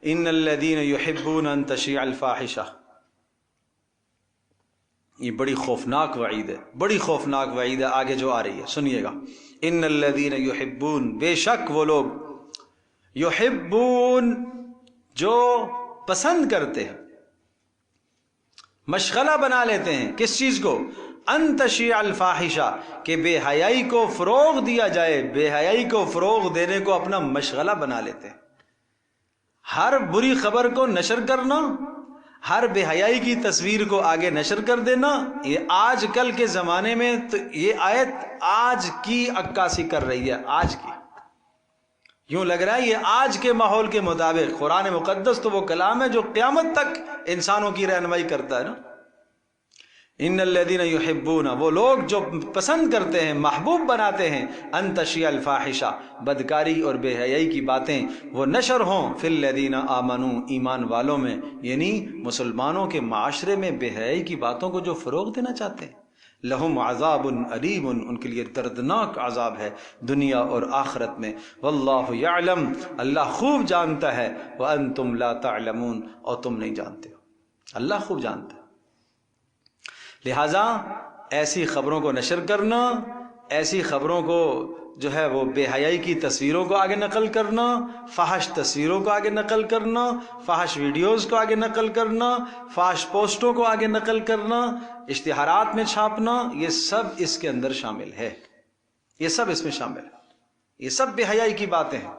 ان الذین یحبون ان تشیع الفاحشہ، یہ بڑی خوفناک وعید ہے، بڑی خوفناک وعید ہے آگے جو آ رہی ہے، سنیے گا۔ ان الذین یحبون، بے شک وہ لوگ، یحبون جو پسند کرتے ہیں، مشغلہ بنا لیتے ہیں کس چیز کو؟ ان تشیع الفاحشہ، کہ بے حیائی کو فروغ دیا جائے، بے حیائی کو فروغ دینے کو اپنا مشغلہ بنا لیتے ہیں۔ ہر بری خبر کو نشر کرنا، ہر بے حیائی کی تصویر کو آگے نشر کر دینا، یہ آج کل کے زمانے میں تو یہ آیت آج کی عکاسی کر رہی ہے، آج کی، یوں لگ رہا ہے یہ آج کے ماحول کے مطابق۔ قرآن مقدس تو وہ کلام ہے جو قیامت تک انسانوں کی رہنمائی کرتا ہے نا۔ ان الذین یحبون، وہ لوگ جو پسند کرتے ہیں، محبوب بناتے ہیں، ان تشیع الفاحشہ، بدکاری اور بے حیائی کی باتیں وہ نشر ہوں، فی الذین آمنوا، ایمان والوں میں، یعنی مسلمانوں کے معاشرے میں بے حیائی کی باتوں کو جو فروغ دینا چاہتے ہیں۔ لہم عذاب علیم، ان کے لیے دردناک عذاب ہے دنیا اور آخرت میں۔ واللہ یعلم، اللہ خوب جانتا ہے، وانتم لا تعلمون، اور تم نہیں جانتے ہو، اللہ خوب جانتا ہے۔ لہٰذا ایسی خبروں کو نشر کرنا، ایسی خبروں کو جو ہے وہ بے حیائی کی تصویروں کو آگے نقل کرنا، فحش تصویروں کو آگے نقل کرنا، فحش ویڈیوز کو آگے نقل کرنا، فحش پوسٹوں کو آگے نقل کرنا، اشتہارات میں چھاپنا، یہ سب اس کے اندر شامل ہے، یہ سب اس میں شامل ہے، یہ سب بے حیائی کی باتیں ہیں۔